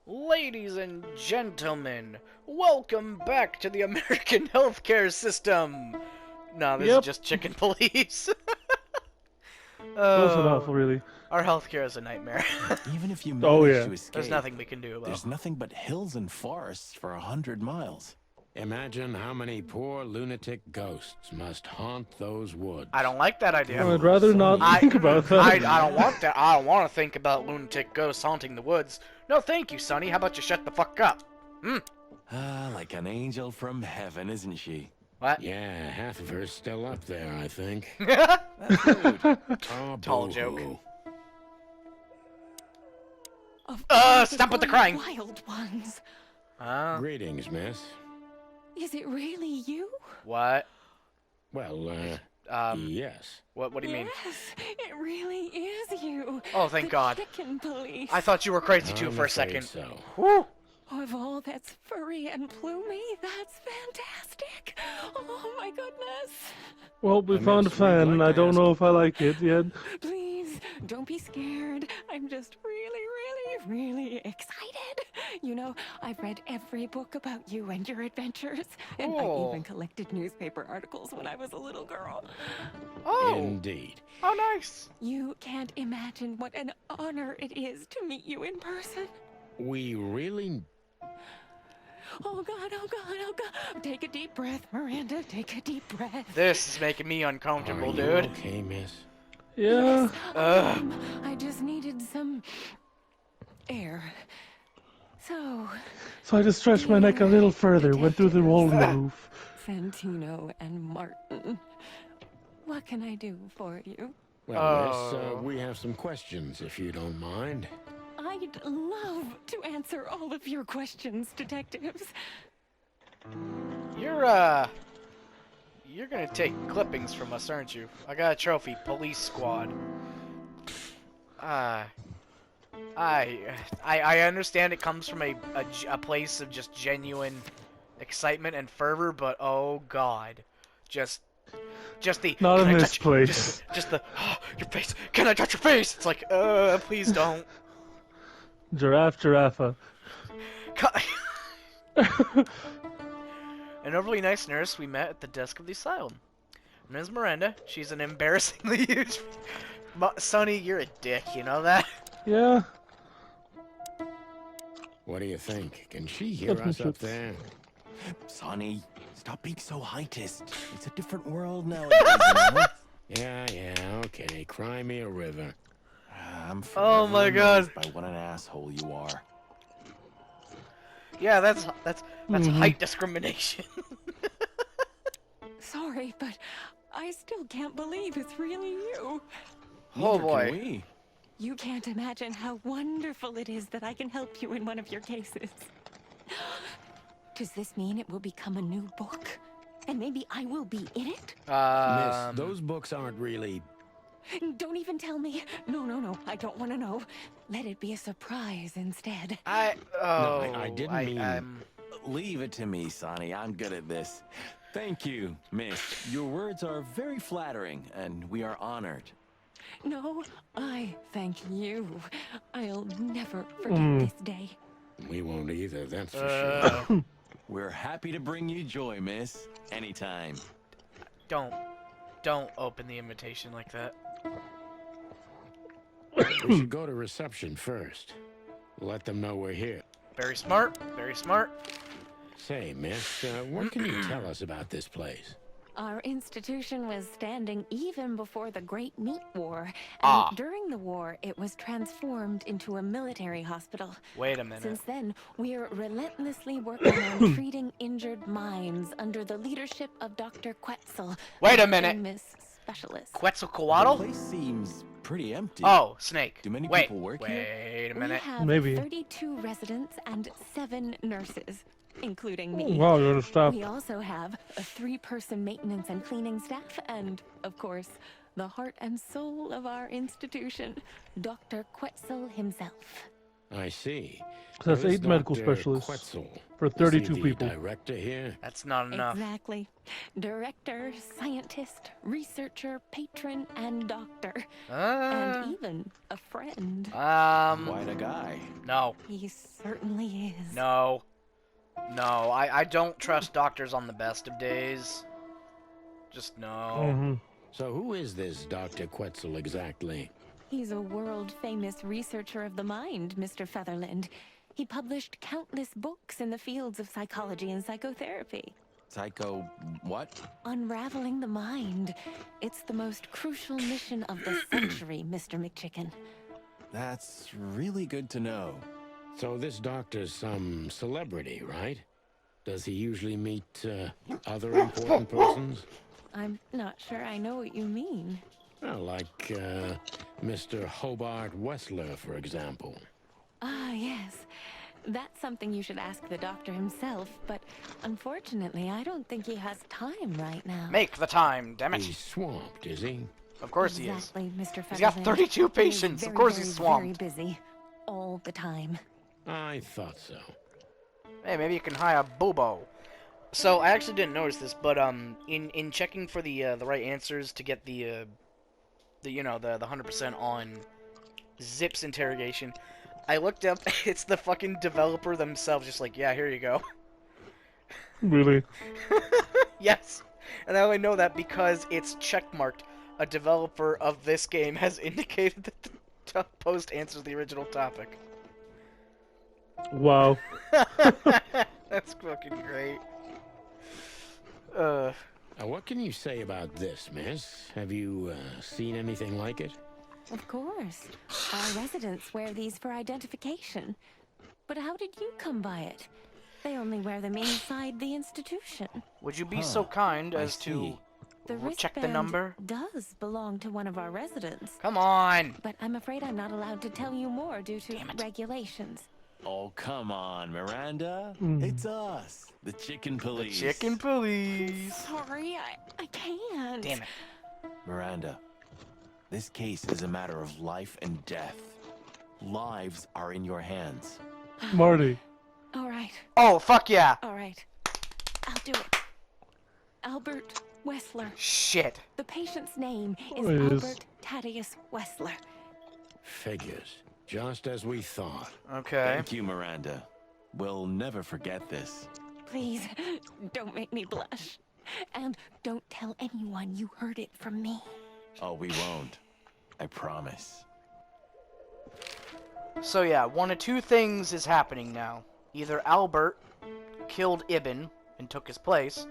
Ladies and gentlemen, welcome back to the American healthcare system. No, this is just chicken police. Close enough, really. Our healthcare is a nightmare. Even if you manage to escape, There's nothing we can do about it. There's nothing but hills and forests for 100 miles. Imagine how many poor lunatic ghosts must haunt those woods. I don't like that idea. I'd rather not think about that. I don't want that. I don't want to think about lunatic ghosts haunting the woods. No, thank you, Sonny. How about you shut the fuck up? Like an angel from heaven, isn't she? What? Yeah, half of her's still up there, I think. That's rude. Oh, Tall boo-hoo. joke. Stop with the crying. Wild ones. Greetings, miss. Is it really you? What? Well, yes. What do you mean? Yes, it really is you. Oh, thank God. Chicken police. I thought you were crazy too I'm for a afraid second. So. Whew. Of all that's furry and plumey, that's fantastic. Oh my goodness. Well, we I found a meant, we'd fan, and like I to don't ask- know if I like it yet. Please, don't be scared. I'm just really excited. You know, I've read every book about you and your adventures. And I Cool. even collected newspaper articles when I was a little girl. Oh. Indeed. Oh, nice. You can't imagine what an honor it is to meet you in person. We really... Oh God, oh God, oh God. Take a deep breath, Miranda. Take a deep breath. This is making me Are uncomfortable, you dude. okay, miss? Yeah. I just needed some air. So, So I just stretched my neck a little further, went through the hole in the roof. Santino and Martin, what can I do for you? Well, miss, we have some questions, if you don't mind. I'd love to answer all of your questions, detectives. You're gonna take clippings from us, aren't you? I got a trophy, police squad. I understand it comes from a place of just genuine excitement and fervor, but oh God, just the Not "Can in I this touch-" place. just the your face. Can I touch your face? It's like, please don't. Giraffe. An overly nice nurse we met at the desk of the asylum. Ms. Miranda, she's an embarrassingly huge... Sonny, you're a dick, you know that? Yeah. What do you think? Can she hear Let me us up shoot. there? Sonny, stop being so heightist. It's a different world nowadays, you know? Yeah, okay. Cry me a river. I'm Oh my forever God. amazed by what an asshole you are. Yeah, that's height discrimination. Sorry, but I still can't believe it's really you. Oh Neither boy. Can we. You can't imagine how wonderful it is that I can help you in one of your cases. Does this mean it will become a new book? And maybe I will be in it? Miss, those books aren't really... Don't even tell me. No, I don't want to know. Let it be a surprise instead. I didn't mean... Leave it to me, Sonny. I'm good at this. Thank you, miss. Your words are very flattering, and we are honored. No, I thank you. I'll never forget this day. We won't either, that's for sure. We're happy to bring you joy, miss. Anytime. Don't open the invitation like that. We should go to reception first. Let them know we're here. Very smart, very smart. Say, miss, what can you tell us about this place? Our institution was standing even before the Great Meat War, and Ah. during the war, it was transformed into a military hospital. Wait a minute. Since then, we're relentlessly working on treating injured minds under the leadership of Dr. Quetzal. Wait a minute. Famous specialist. The Quetzalcoatl? place seems pretty empty. Oh, Snake. Do many Wait, people work here? wait a We minute. have Maybe. 32 residents and 7 nurses, including me. Wow, you're gonna stop. We also have a 3-person maintenance and cleaning staff, and, of course, the heart and soul of our institution, Dr. Quetzal himself. I see. So that's Now, this 8 medical Dr. specialists Quetzal, for is he 32 the people. director here? That's not enough. Exactly. Director, scientist, researcher, patron, and doctor. And even a friend. Quite a guy. No. He certainly is. No. No, I don't trust doctors on the best of days. Just no. So who is this Dr. Quetzal exactly? He's a world-famous researcher of the mind, Mr. Featherland. He published countless books in the fields of psychology and psychotherapy. Psycho... what? Unraveling the mind. It's the most crucial mission of the century, Mr. McChicken. That's really good to know. So this doctor's some celebrity, right? Does he usually meet other important persons? I'm not sure I know what you mean. Well, like Mr. Hobart Wessler, for example. Ah, yes. That's something you should ask the doctor himself, but unfortunately, I don't think he has time right now. Make the time, damn it. He's swamped, is he? Of course Exactly, Mr. He's got Featherland. 32 He is patients. Of course he's swamped. Very busy. All the time. I thought so. Hey, maybe you can hire Bobo. So I actually didn't notice this, but in checking for the right answers to get the 100% on Zip's interrogation, I looked up. It's the fucking developer themselves, just like, yeah, here you go. Really? Yes, and I only know that because it's checkmarked. A developer of this game has indicated that the post answers the original topic. Wow. That's fucking great. What can you say about this, miss? Have you seen anything like it? Of course. Our residents wear these for identification. But how did you come by it? They only wear them inside the institution. Would you be so kind I as to see. The check the wristband number? does belong to one of our residents. Come on! But I'm afraid I'm not allowed to tell you more due to Damn it. regulations. Oh, come on, Miranda. Mm. It's us, the chicken police. Chicken police! Sorry, I can't. Damn it. Miranda, this case is a matter of life and death. Lives are in your hands. Marty. All right, Oh, fuck yeah! all right. I'll do it. Albert Wessler. Shit. The patient's name is Oh, it is. Albert Thaddeus Wessler. Figures. Just as we thought. Okay. Thank you, Miranda. We'll never forget this. Please, don't make me blush. And don't tell anyone you heard it from me. Oh, we won't. I promise. So yeah, one of two things is happening now. Either Albert killed Ibn and took his place,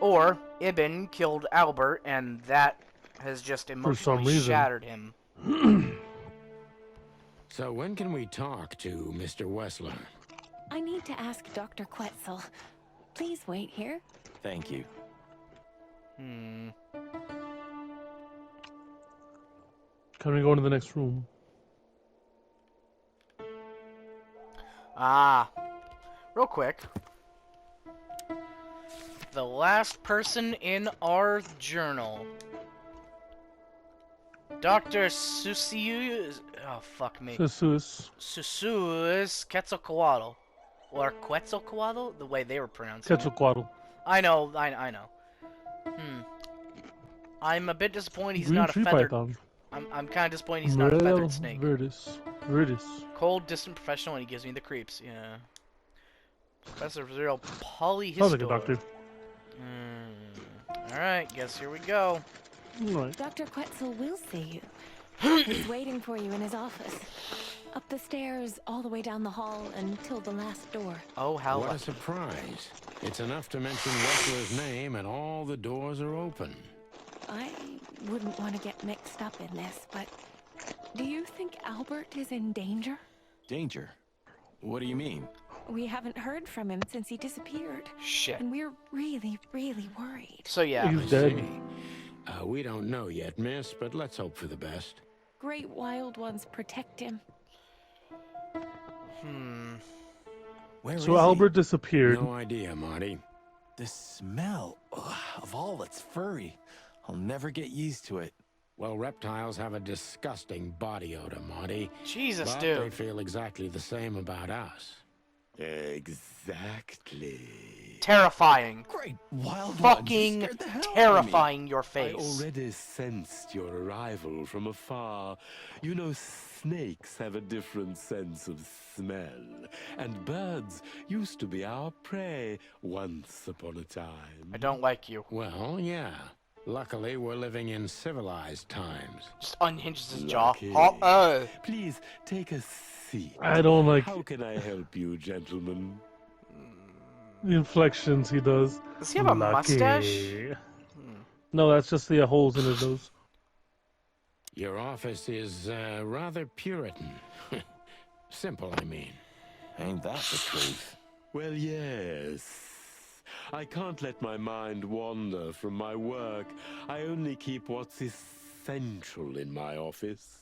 or Ibn killed Albert and that has just emotionally reason. shattered him. So when can we talk to Mr. Wessler? I need to ask Dr. Quetzal. Please wait here. Thank you. Hmm. Can we go into the next room? Ah. Real quick. The last person in our journal. Dr. Susius. Oh, fuck me. Jesus. Susus Quetzalcoatl. Or Quetzalcoatl? The way they were pronouncing it. Quetzalcoatl. I know. I'm a bit disappointed he's Green not a tree feathered. python. I'm kind of disappointed he's not a feathered Morel snake. Verdis. Cold, distant professional, and he gives me the creeps. Yeah. Professor Zero Polyhistor. Sounds like a doctor. Alright, guess here we go. Alright. Dr. Quetzal will see you. He's waiting for you in his office. Up the stairs, all the way down the hall, until the last door. Oh, how What a lucky. surprise. It's enough to mention Wessler's name and all the doors are open. I wouldn't want to get mixed up in this, but do you think Albert is in danger? Danger? What do you mean? We haven't heard from him since he disappeared, Shit. and we're really, really worried. So yeah. He's I dead. see. We don't know yet, miss, but let's hope for the best. Great wild ones protect him. Where is So he? Albert disappeared. No idea, Marty. The smell of all that's furry. I'll never get used to it. Well, reptiles have a disgusting body odor, Marty. Jesus, But dude. they feel exactly the same about us. Exactly. Terrifying. Great wild Fucking ones. You scared the hell out of me. terrifying your I face. already sensed your arrival from afar. You know, snakes have a different sense of smell. And birds used to be our prey once upon a time. I don't like you. Well, yeah. Luckily, we're living in civilized times. Just unhinges his jaw. Lucky. Please take a seat. I don't like How can I help you, gentlemen? the inflections he does. Does he have a mustache? Lucky. No, that's just the holes in his nose. Your office is rather Puritan. Simple, I mean. Ain't that the truth? Well, yes. I can't let my mind wander from my work. I only keep what's essential in my office.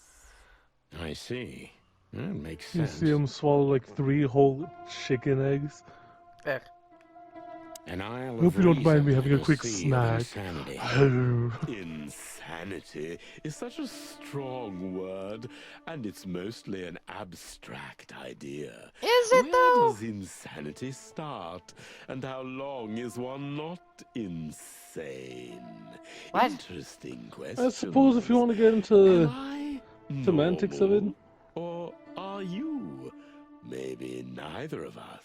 I see. That makes You sense. see him swallow like 3 whole chicken eggs. Eh. An aisle Hope of you don't mind me reason having a you'll quick see of snack. insanity. Insanity is such a strong word, and it's mostly an abstract idea. Is it Where though? does insanity start, and how long is one not insane? What? Interesting question. I suppose if you want to get into Am I semantics of it. normal, or are you? Maybe neither of us.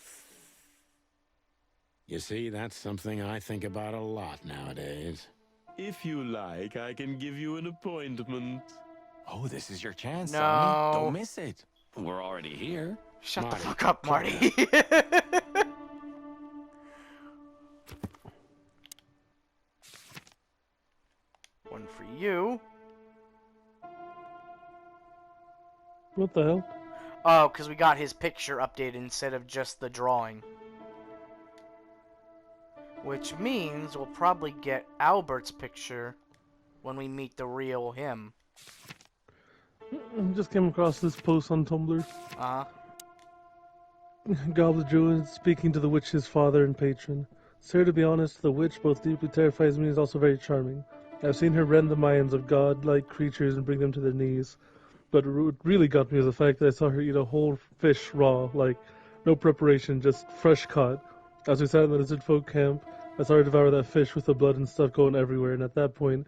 You see, that's something I think about a lot nowadays. If you like, I can give you an appointment. Oh, this is your chance, No. Sonny. Don't miss it. We're already here. Shut the Marty, fuck up, Marty. One for you. What the hell? Oh, because we got his picture updated instead of just the drawing. Which means we'll probably get Albert's picture when we meet the real him. I just came across this post on Tumblr. Uh-huh. Goblin Druid speaking to the witch's father and patron. Sir, to be honest, the witch both deeply terrifies me and is also very charming. I've seen her rend the minds of god-like creatures and bring them to their knees. But what really got me was the fact that I saw her eat a whole fish raw, like, no preparation, just fresh caught. As we sat in the lizard folk camp, I saw her devour that fish with the blood and stuff going everywhere, and at that point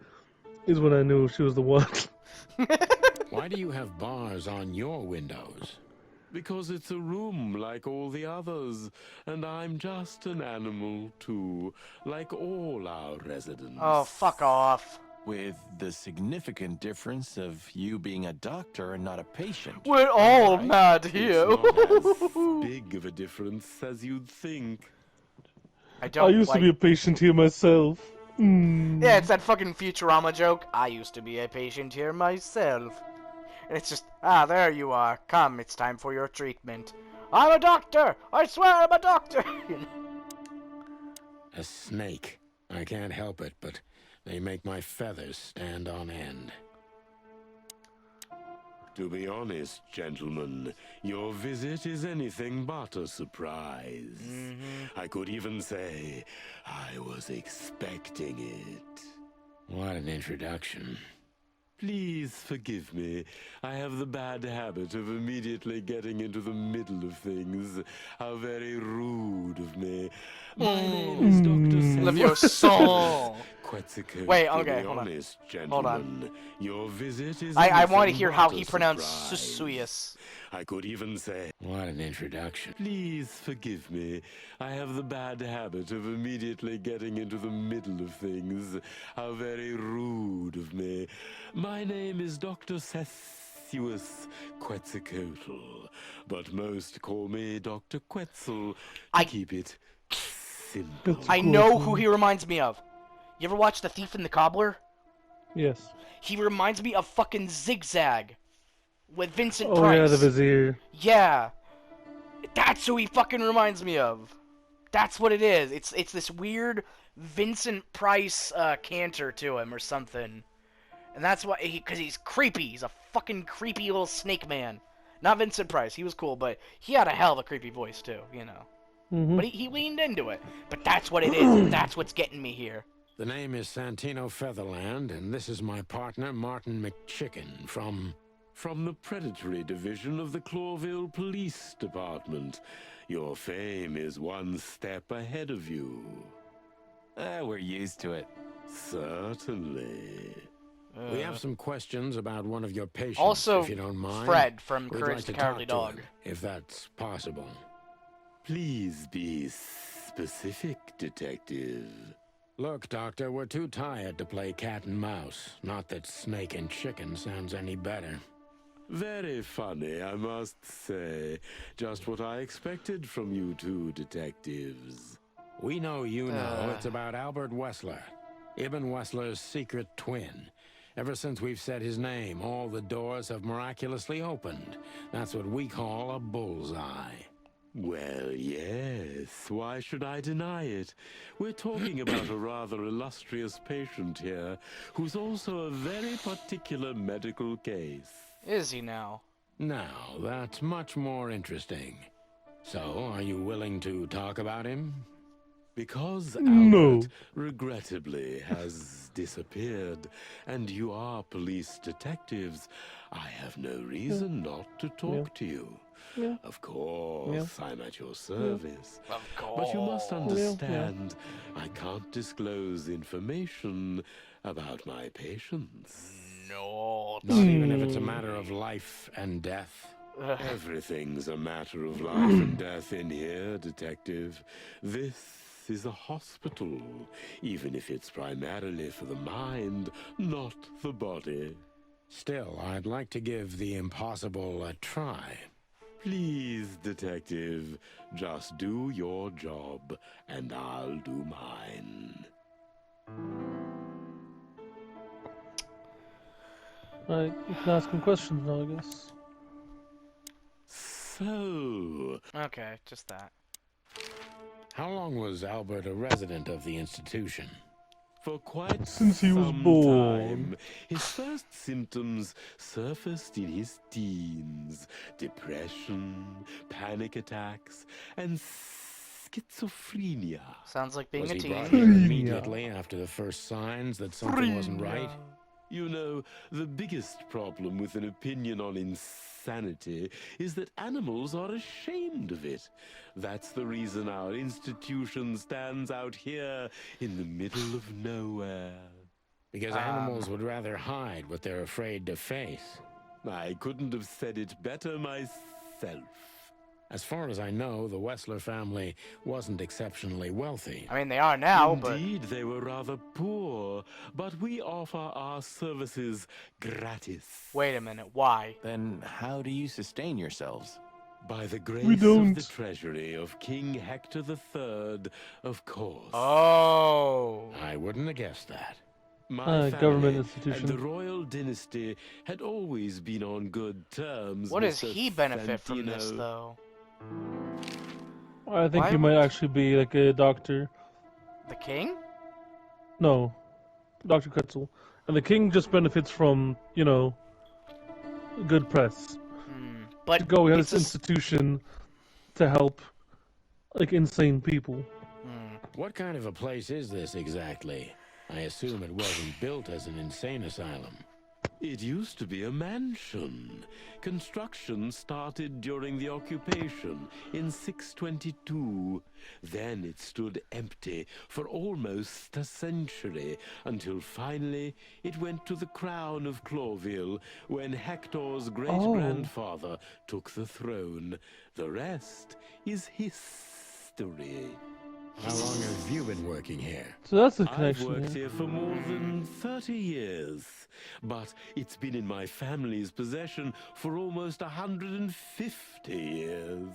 is when I knew she was the one. Why do you have bars on your windows? Because it's a room like all the others, and I'm just an animal too, like all our residents. Oh, fuck off. With the significant difference of you being a doctor and not a patient. We're all Right? mad It's here. not as big of a difference as you'd think. I don't I used like... to be a patient here myself. Yeah, it's that fucking Futurama joke. I used to be a patient here myself. And it's just, there you are. Come, it's time for your treatment. I'm a doctor! I swear I'm a doctor! A snake. I can't help it, but they make my feathers stand on end. To be honest, gentlemen, your visit is anything but a surprise. I could even say I was expecting it. What an introduction. Please forgive me. I have the bad habit of immediately getting into the middle of things. How very rude of me. My name is Dr. Leviosa. Quetzalcoatl. Wait, To okay, be hold on. honest, Hold on. gentlemen, your visit is I want to anything hear how but he a pronounced surprise. Susuyas. I could even say, What an introduction. please forgive me. I have the bad habit of immediately getting into the middle of things. How very rude of me. My name is Dr. Sessuous Quetzalcoatl, but most call me Dr. Quetzal to keep it simple. I know who he reminds me of. You ever watch The Thief and the Cobbler? Yes. He reminds me of fucking Zigzag. With Vincent Oh Price. yeah, the vizier. Yeah. That's who he fucking reminds me of. That's what it is. It's this weird Vincent Price canter to him or something. And that's why, because he's creepy. He's a fucking creepy little snake man. Not Vincent Price. He was cool, but he had a hell of a creepy voice too, you know. Mm-hmm. But he leaned into it. But that's what it is. And that's what's getting me here. The name is Santino Featherland, and this is my partner, Martin McChicken, from From the predatory division of the Clawville Police Department. Your fame is one step ahead of you. We're used to it. Certainly. We have some questions about one of your patients, Also, if you don't mind. Fred from We'd Courage like the to Cowardly talk to Dog. him, if that's possible. Please be specific, Detective. Look, Doctor, we're too tired to play cat and mouse. Not that snake and chicken sounds any better. Very funny, I must say. Just what I expected from you two detectives. We know you know it's about Albert Wessler, Ibn Wessler's secret twin. Ever since we've said his name, all the doors have miraculously opened. That's what we call a bullseye. Well, yes. Why should I deny it? We're talking about a rather illustrious patient here, who's also a very particular medical case. Is he now? Now, that's much more interesting. So, are you willing to talk about him? Because No. Albert, regrettably, has disappeared, and you are police detectives, I have no reason not to talk to you. Yeah. Of course, I'm at your service. Of course. But you must understand, I can't disclose information about my patients. No. Not even if it's a matter of life and death? Everything's a matter of life and death in here, Detective. This is a hospital, even if it's primarily for the mind, not the body. Still, I'd like to give the impossible a try. Please, Detective, just do your job, and I'll do mine. Alright, you can ask him questions now, I guess. So, Okay, just that. How long was Albert a resident of the institution? for quite Since he was some born. time, his first symptoms surfaced in his teens. Depression, panic attacks, and schizophrenia. Sounds like being Was a he teen. brought here immediately after the first signs that something wasn't right? You know, the biggest problem with an opinion on insanity is that animals are ashamed of it. That's the reason our institution stands out here in the middle of nowhere. Because animals would rather hide what they're afraid to face. I couldn't have said it better myself. As far as I know, the Wessler family wasn't exceptionally wealthy. I mean, they are now, but Indeed, they were rather poor, but we offer our services gratis. wait a minute, why? Then how do you sustain yourselves? By the grace We of don't. the treasury of King Hector III, of course. Oh. I wouldn't have guessed that. My government family institution. and the royal dynasty had always been on good terms. What does Mr. he benefit from this, Santino. though? I think Why he might actually be like a doctor. The king? No, Dr. Quetzal. And the king just benefits from, you know, good press. But To go, he has it's this a s- institution to help, like, insane people. What kind of a place is this exactly? I assume it wasn't built as an insane asylum. It used to be a mansion. Construction started during the occupation in 622. Then it stood empty for almost a century, until finally it went to the crown of Clawville when Hector's great-grandfather took the throne. The rest is history. How long have you been working here? So that's the I've connection. worked Yeah. here for more than 30 years, but it's been in my family's possession for almost 150 years.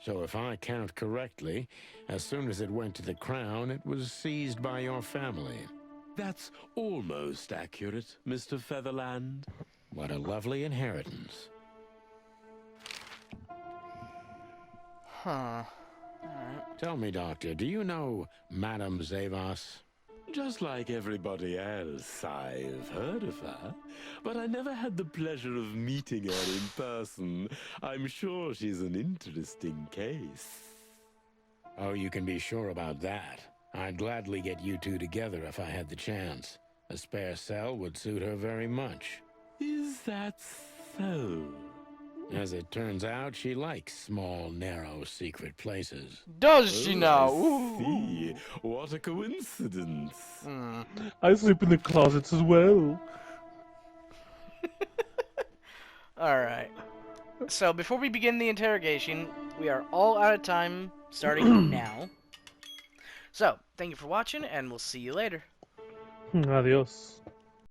So if I count correctly, as soon as it went to the crown, it was seized by your family. That's almost accurate, Mr. Featherland. What a lovely inheritance. Huh. Tell me, Doctor, do you know Madame Zavas? Just like everybody else, I've heard of her, but I never had the pleasure of meeting her in person. I'm sure she's an interesting case. Oh, you can be sure about that. I'd gladly get you two together if I had the chance. A spare cell would suit her very much. Is that so? As it turns out, she likes small, narrow, secret places. Does she now? I see. What a coincidence. I sleep in the closets as well. Alright. So, before we begin the interrogation, we are all out of time, starting now. So, thank you for watching, and we'll see you later. Adios.